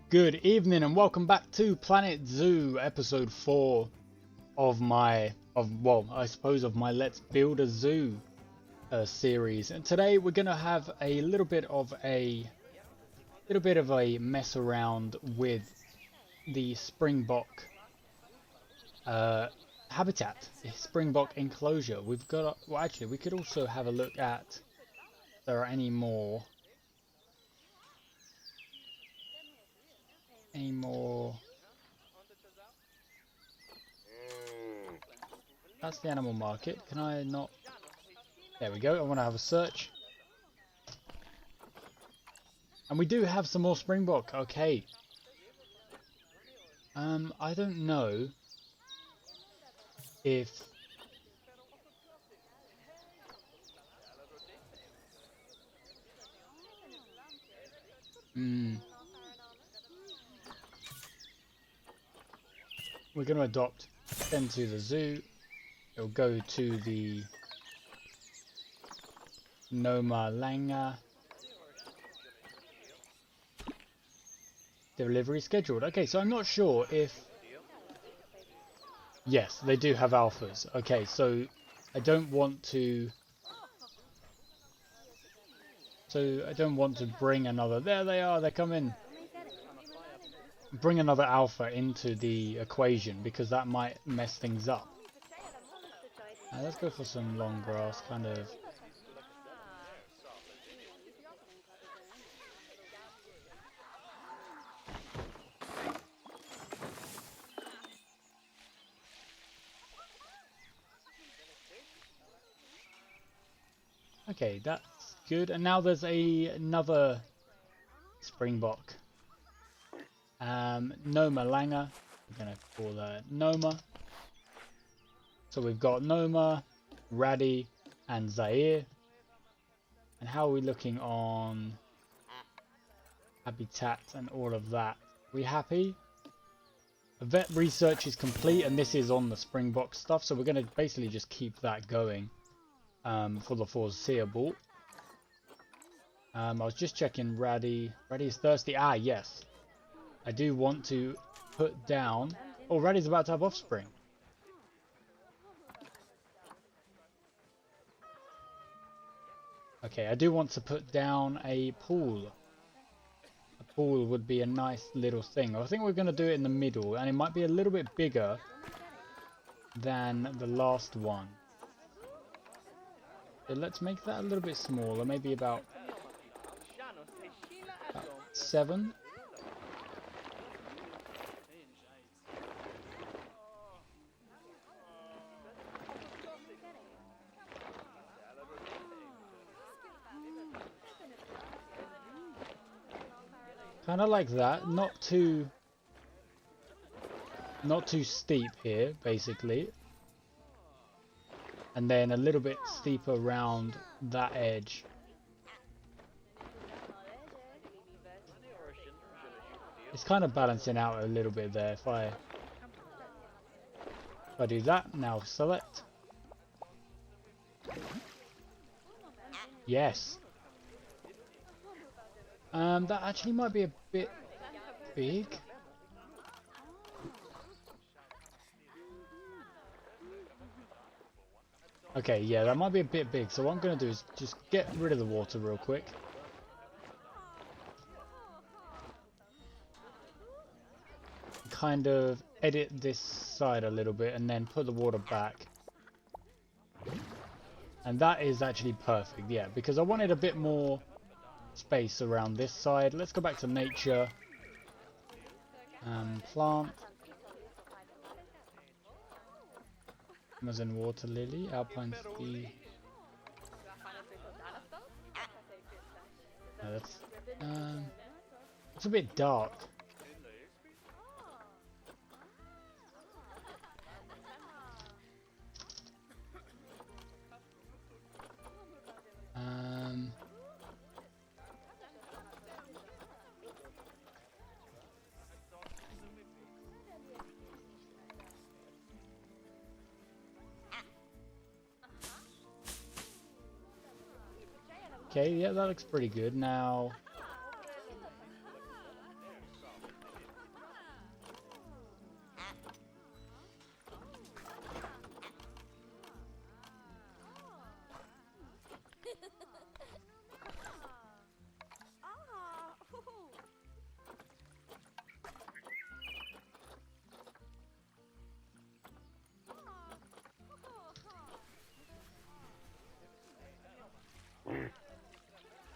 Good evening and welcome back to Planet Zoo, episode 4 of my Let's Build a Zoo series. And today we're gonna have a little bit of a mess around with the springbok habitat, the springbok enclosure. We've got we could also have a look at if there are any more. That's the animal market. Can I not? There we go. I want to have a search. And we do have some more springbok. Okay. I don't know if we're going to adopt them to the zoo. It'll go to the Noma Langa. Delivery scheduled. Okay, so I'm not sure if... Yes, they do have alphas. Okay, so I don't want to... bring another... There they are, they're coming. Bring another alpha into the equation because that might mess things up. Let's go for some long grass, kind of. Okay, that's good. And now there's another springbok. Noma Langa. We're gonna call that Noma. So we've got Noma, Raddy, and Zaire. And how are we looking on habitat and all of that? We happy? The vet research is complete, and this is on the springbok stuff, so we're going to basically just keep that going for the foreseeable. I was just checking Raddy. Raddy is thirsty. Ah, yes. I do want to put down... Oh, Raddy's about to have offspring. Okay, I do want to put down a pool. A pool would be a nice little thing. I think we're going to do it in the middle, and it might be a little bit bigger than the last one. So let's make that a little bit smaller, maybe about 7. Kind of like that, not too steep here, basically. And then a little bit steeper around that edge. It's kind of balancing out a little bit there. If I do that, now select. Yes. That actually might be a bit big. Okay, yeah, that might be a bit big. So what I'm going to do is just get rid of the water real quick. Kind of edit this side a little bit and then put the water back. And that is actually perfect, yeah, because I wanted a bit more space around this side. Let's go back to nature. Plant. Amazon water lily, alpine sea. No, that's it's a bit dark. Okay, yeah, that looks pretty good. Now,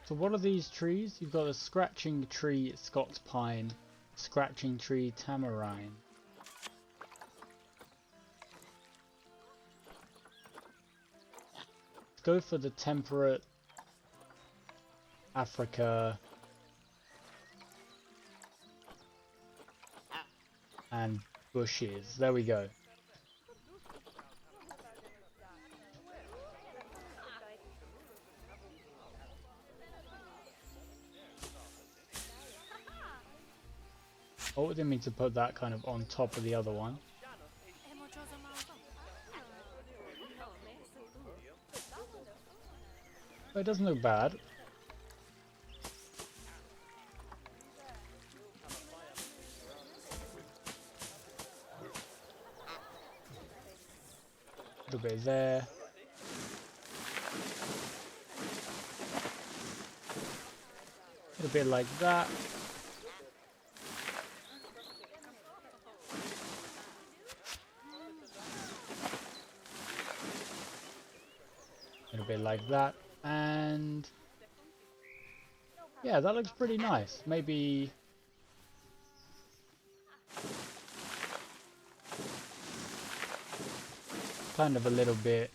So what are these trees? You've got a scratching tree, Scots pine, scratching tree, tamarine. Let's go for the temperate Africa and bushes. There we go. Oh, I didn't mean to put that kind of on top of the other one. But it doesn't look bad. A little bit there. A little bit like that. A little bit like that. And yeah, that looks pretty nice. Maybe kind of a little bit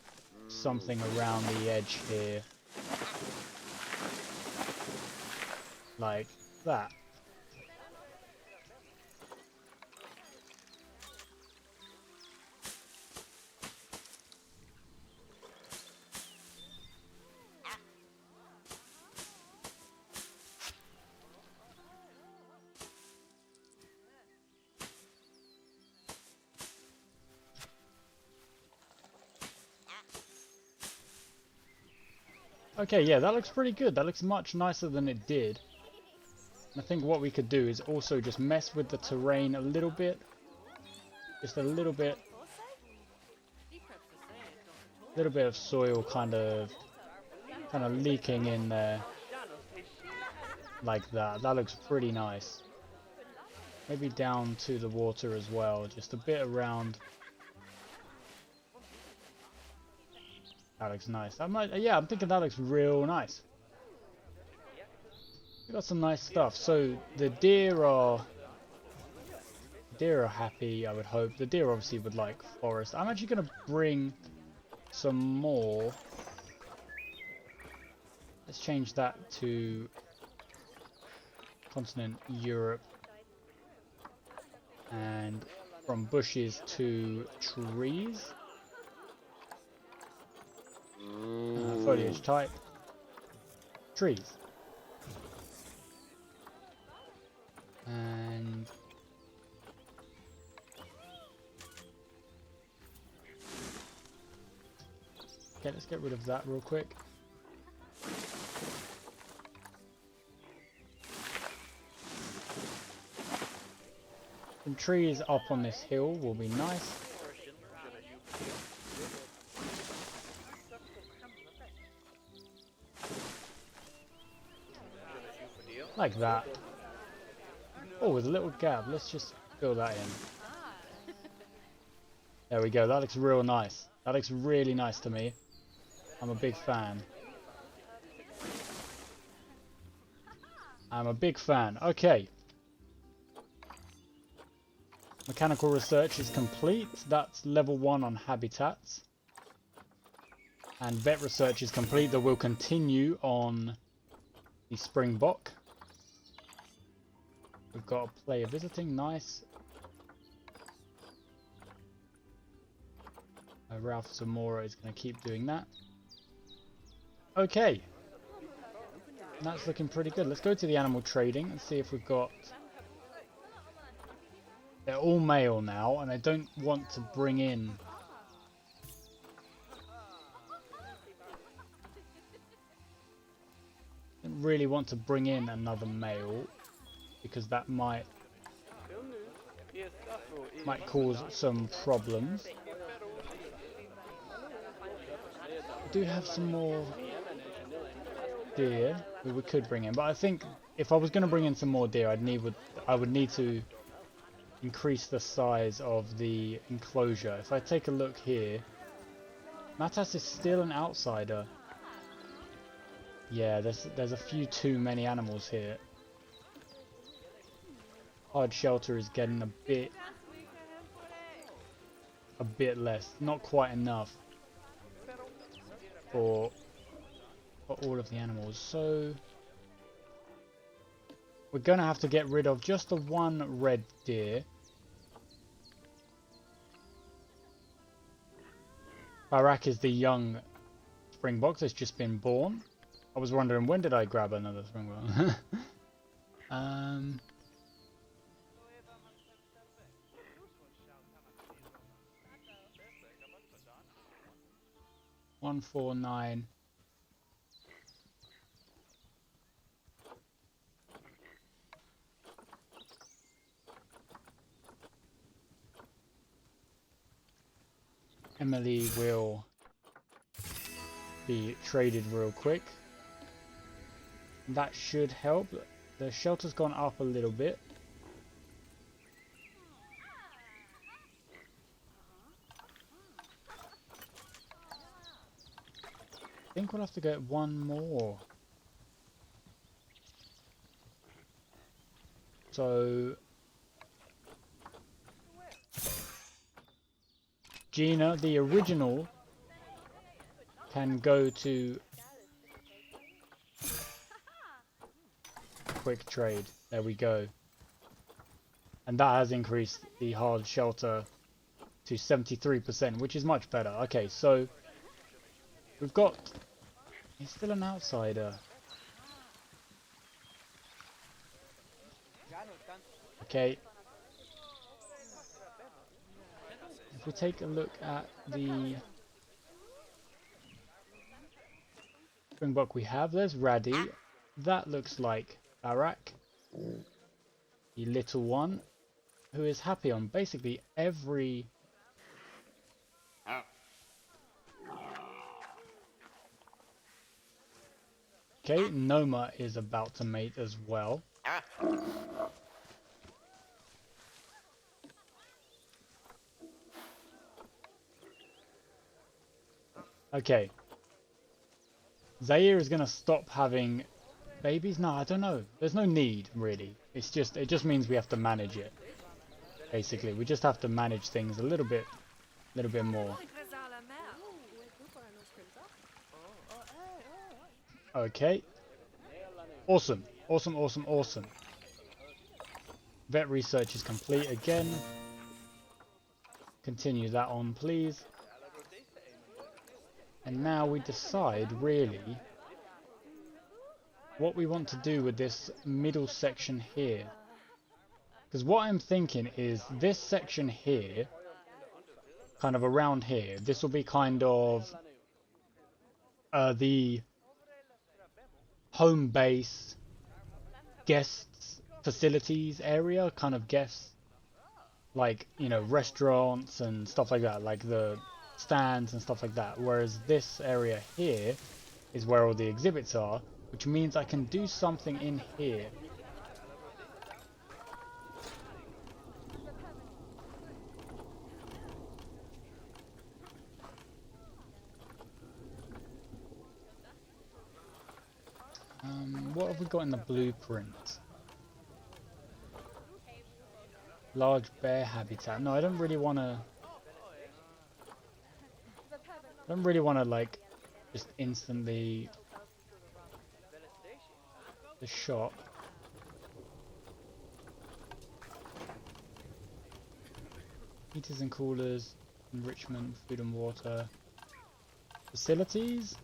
something around the edge here, like that. Okay, yeah, that looks pretty good. That looks much nicer than it did. I think what we could do is also just mess with the terrain a little bit. Just a little bit. A little bit of soil kind of leaking in there. Like that. That looks pretty nice. Maybe down to the water as well. Just a bit around. That looks nice. Yeah, I'm thinking that looks real nice. We got some nice stuff. So the deer are happy, I would hope. The deer obviously would like forest. I'm actually going to bring some more. Let's change that to continent Europe. And from bushes to trees. Foliage type. Trees. And okay, let's get rid of that real quick. Some trees up on this hill will be nice. Like that. Oh, with a little gap. Let's just fill that in. There we go. That looks real nice. That looks really nice to me. I'm a big fan. I'm a big fan. Okay. Mechanical research is complete. That's level 1 on habitats. And vet research is complete. That will continue on the Springbok. We've got a player visiting, nice. Ralph Zamora is going to keep doing that. Okay. That's looking pretty good. Let's go to the animal trading and see if we've got... They're all male now, and I don't want to bring in... I don't really want to bring in another male, because that might cause some problems. We do have some more deer that we could bring in, but I think if I was going to bring in some more deer, I would need to increase the size of the enclosure. If I take a look here, Matas is still an outsider. Yeah, there's a few too many animals here. Hard shelter is getting a bit less, not quite enough for all of the animals. So we're gonna have to get rid of just the one red deer. Barak is the young springbok that's just been born. I was wondering, when did I grab another springbok? 149. Emily will be traded real quick. That should help. The shelter's gone up a little bit. I think we'll have to get one more. So Gina, the original, can go to quick trade. There we go. And that has increased the hard shelter to 73%, which is much better. Okay, so we've got... He's still an outsider. Okay. If we take a look at the springbok we have, there's Raddy. That looks like Barak, the little one, who is happy on basically every... Okay, Noma is about to mate as well. Okay. Zaire is going to stop having babies? No, I don't know. There's no need, really. It just means we have to manage it. Basically, we just have to manage things a little bit more. Okay. Awesome. Awesome, awesome, awesome. Vet research is complete again. Continue that on, please. And now we decide, really, what we want to do with this middle section here. Because what I'm thinking is this section here, kind of around here, this will be kind of the home base, guests, facilities area, kind of guests, like, you know, restaurants and stuff like that, like the stands and stuff like that. Whereas this area here is where all the exhibits are, which means I can do something in here. What have we got in the blueprint? Large bear habitat. No, I don't really want to... like, just instantly... the shop. Heaters and coolers, enrichment, food and water. Facilities?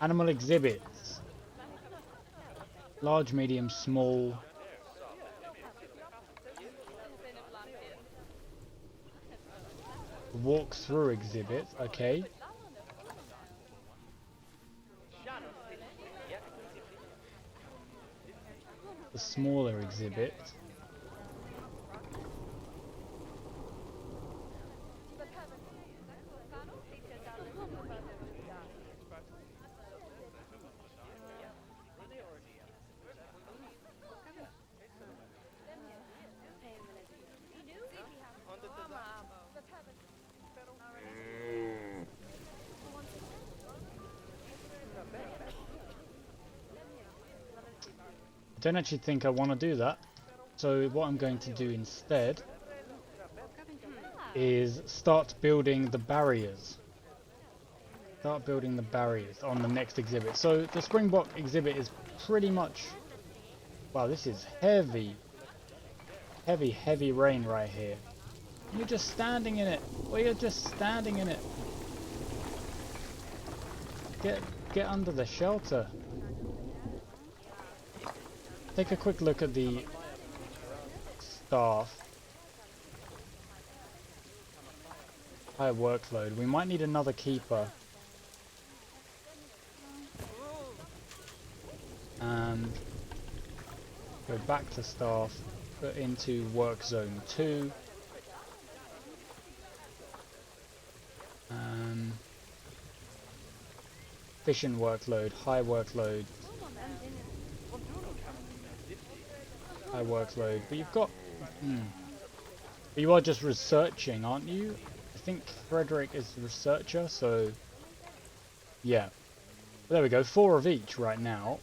Animal exhibits. Large, medium, small. Walk through exhibit, okay. The smaller exhibit. I don't actually think I want to do that. So what I'm going to do instead is start building the barriers. Start building the barriers on the next exhibit. So the Springbok exhibit is pretty much... Wow, this is heavy. Heavy rain right here. You're just standing in it. Well, you're just standing in it. Get under the shelter. Take a quick look at the staff. High workload. We might need another keeper. And go back to staff. Put into work zone 2. Efficient workload, high workload. High workload. But you've got... But you are just researching, aren't you? I think Frederick is the researcher, so... Yeah. There we go, 4 of each right now.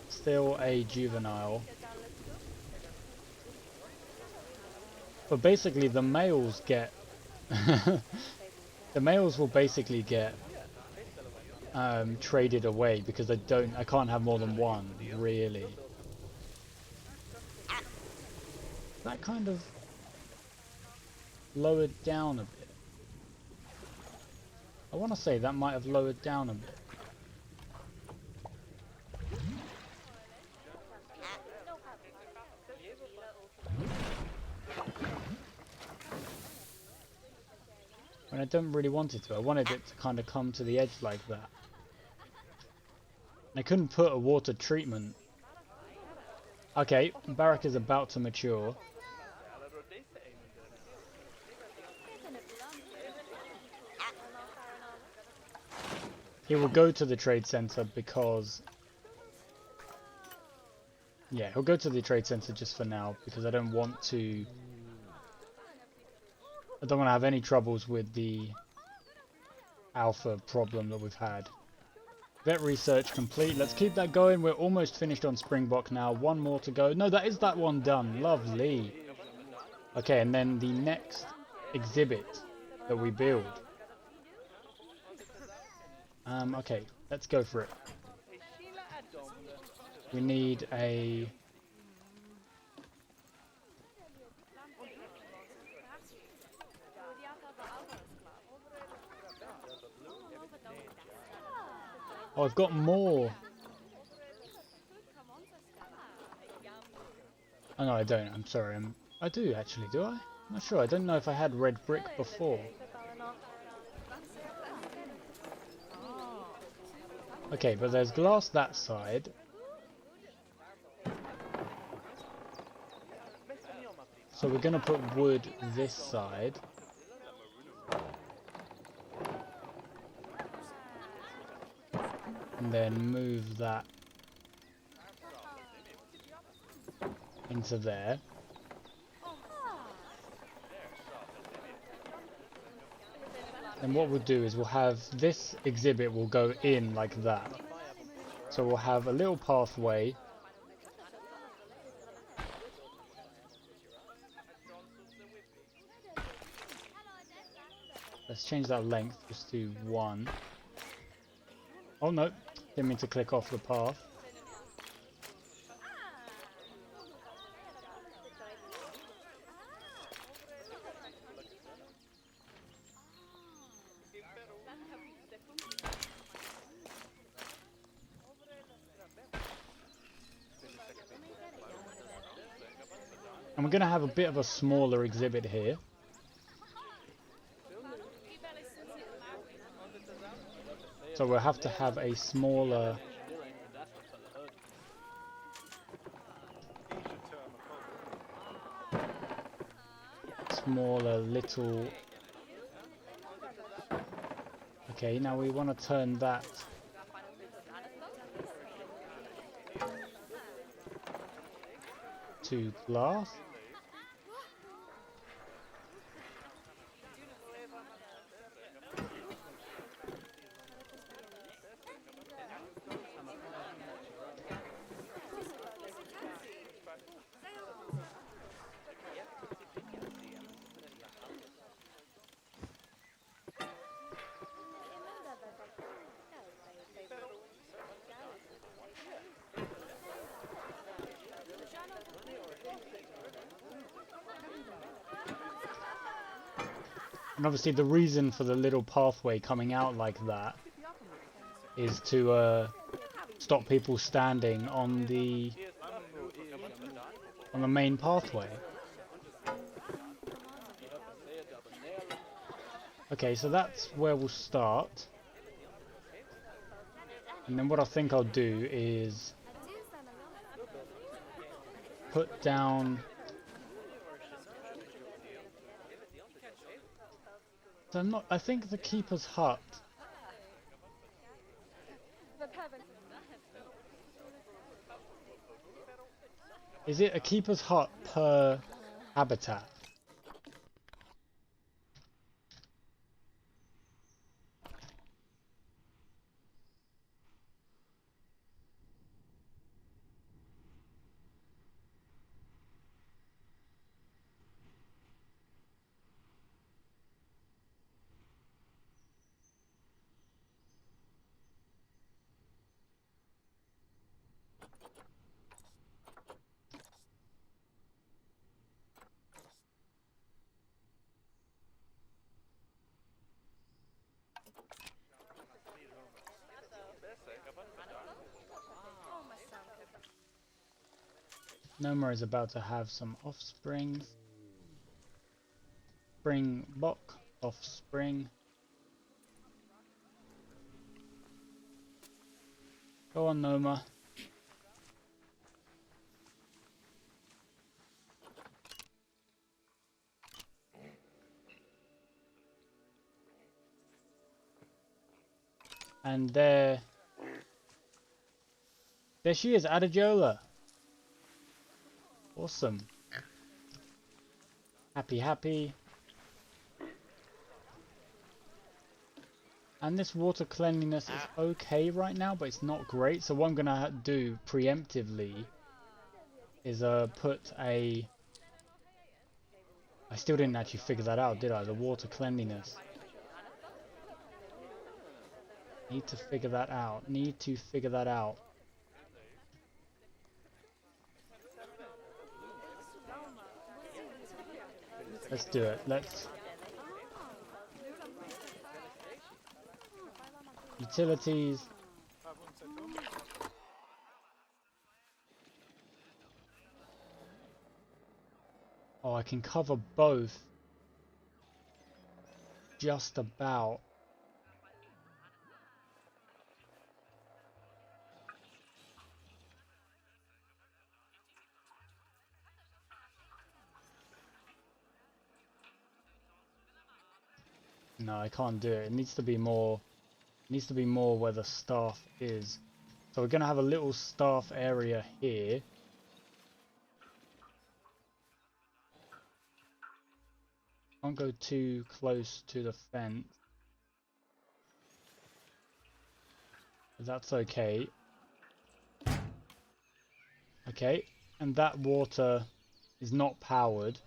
Still a juvenile. But basically the males get... the males will basically get traded away because I can't have more than one, really. That kind of lowered down a bit. I want to say that might have lowered down a bit. And I don't really want it to. I wanted it to kind of come to the edge like that. I couldn't put a water treatment. Okay, Barak is about to mature. He will go to the trade center because... Yeah, he'll go to the trade center just for now because I don't want to... I don't want to have any troubles with the alpha problem that we've had. Vet research complete. Let's keep that going. We're almost finished on Springbok now. One more to go. No, that is that one done. Lovely. Okay, and then the next exhibit that we build. Okay, let's go for it. We need a... Oh, I've got more. Oh no, I don't. I'm sorry. I do actually, do I? I'm not sure. I don't know if I had red brick before. Okay, but there's glass that side. So we're gonna put wood this side. And then move that into there. And what we'll do is we'll have this exhibit will go in like that. So we'll have a little pathway. Let's change that length just to 1. Oh no, didn't mean to click off the path. And we're going to have a bit of a smaller exhibit here. So we'll have to have a smaller little... Okay, now we want to turn that to glass. And obviously the reason for the little pathway coming out like that is to stop people standing on the main pathway. Okay, so that's where we'll start. And then what I think I'll do is put down... So I think the Keeper's Hut... Is it a Keeper's Hut per habitat? Noma is about to have some offspring. Springbok offspring. Go on, Noma. And there she is, Adagiola. Awesome. Happy. And this water cleanliness is okay right now, but it's not great. So what I'm gonna do preemptively is put a... I still didn't actually figure that out, did I? The water cleanliness. Need to figure that out. Let's do it. Let's... Utilities. Oh, I can cover both. Just about. No, I can't do it. It needs to be more... needs to be more where the staff is. So we're going to have a little staff area here. Can't go too close to the fence. That's okay. Okay, and that water is not powered.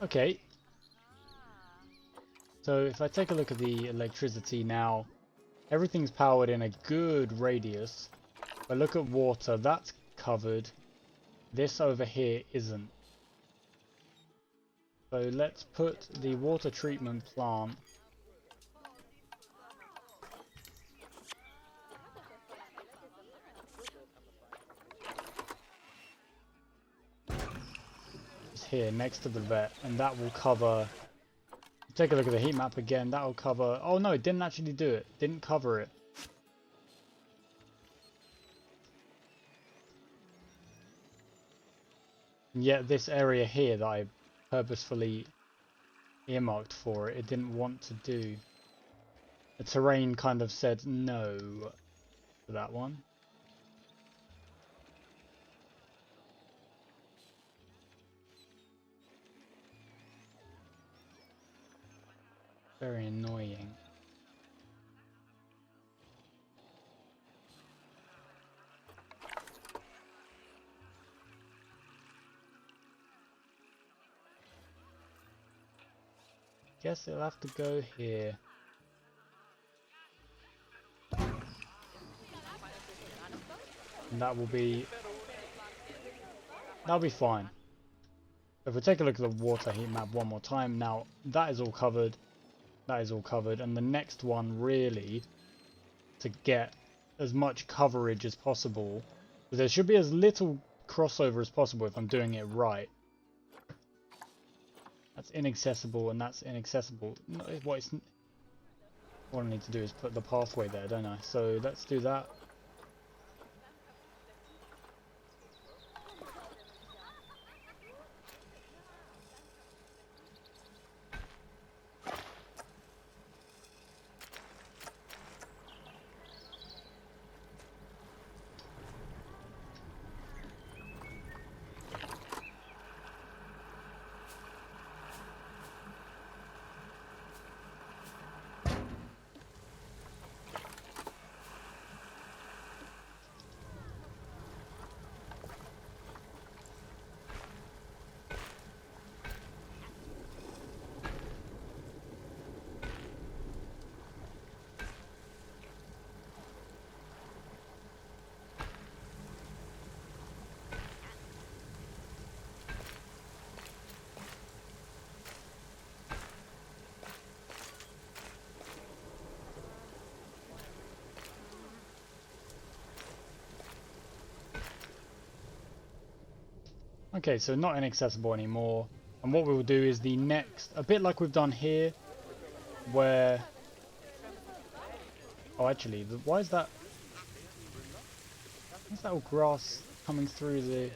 Okay. So if I take a look at the electricity now, everything's powered in a good radius. If I look at water, that's covered. This over here isn't. So let's put the water treatment plant here next to the vet, and that will cover... Take a look at the heat map again, that will cover... Oh no, it didn't actually do it. Didn't cover it. And yet this area here that I purposefully earmarked for it. It didn't want to do. The terrain kind of said no to that one. Very annoying. Guess it'll have to go here. And that'll be fine. If we take a look at the water heat map one more time, now that is all covered. That is all covered, and the next one really to get as much coverage as possible. There should be as little crossover as possible if I'm doing it right. That's inaccessible and that's inaccessible. No, what I need to do is put the pathway there, don't I? So let's do that. Okay, so not inaccessible anymore. And what we'll do is the next, a bit like we've done here, where... Oh, actually, why is that all grass coming through the...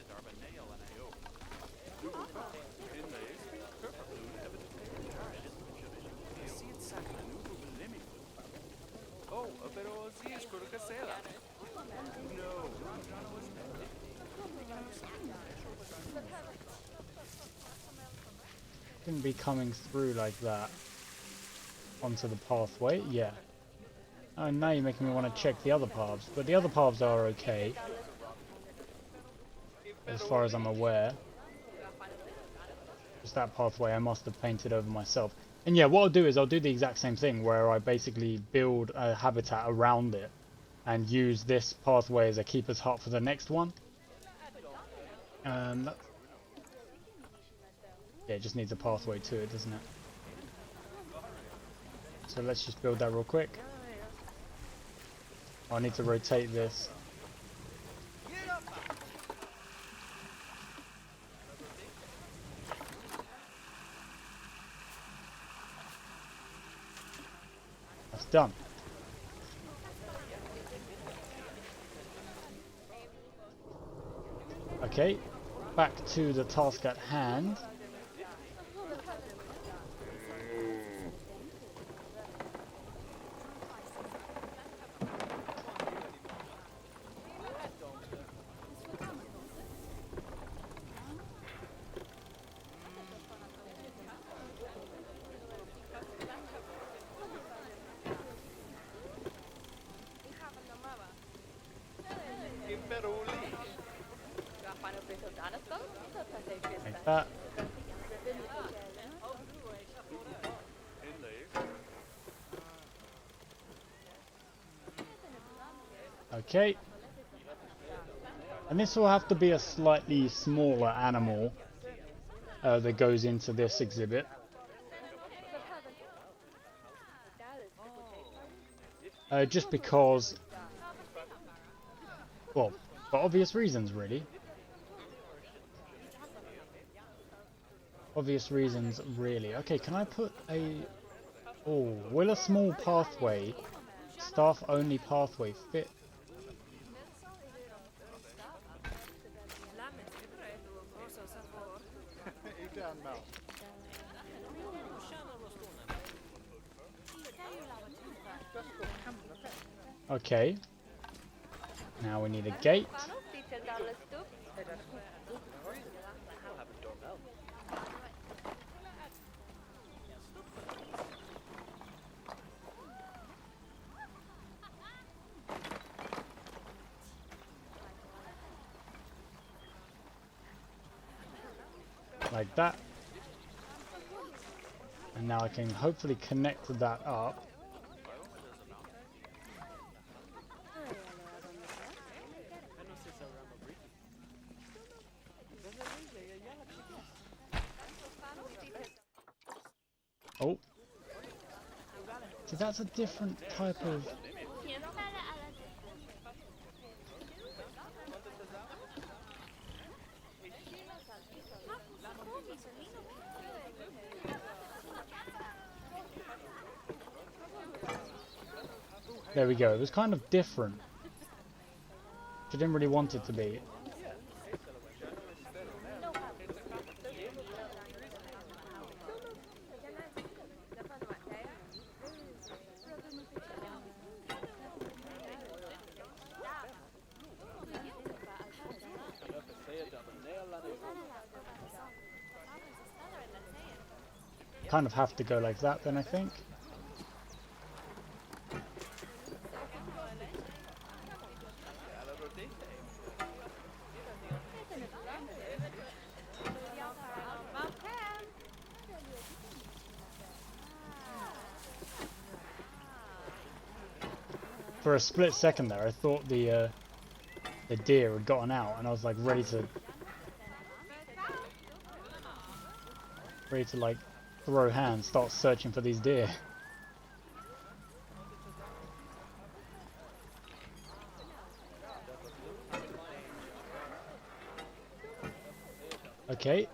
Shouldn't be coming through like that onto the pathway. Yeah. Oh, now you're making me want to check the other paths, but the other paths are okay as far as I'm aware. Just that pathway I must have painted over myself. And yeah, what I'll do is I'll do the exact same thing where I basically build a habitat around it and use this pathway as a keeper's hut for the next one. Yeah, it just needs a pathway to it, doesn't it? So let's just build that real quick. I need to rotate this. That's done. Okay, back to the task at hand. Like that. Okay. And this will have to be a slightly smaller animal that goes into this exhibit. Just because, well, for obvious reasons, really. Obvious reasons, really. Okay, can I put a... Oh, will a small pathway, staff-only pathway, fit? Okay. Now we need a gate. Like that. And now I can hopefully connect that up. Oh. So that's a different type of... There we go. It was kind of different. I didn't really want it to be. Kind of have to go like that then, I think. For a split second there, I thought the deer had gotten out, and I was like ready to like throw hands, start searching for these deer. Okay,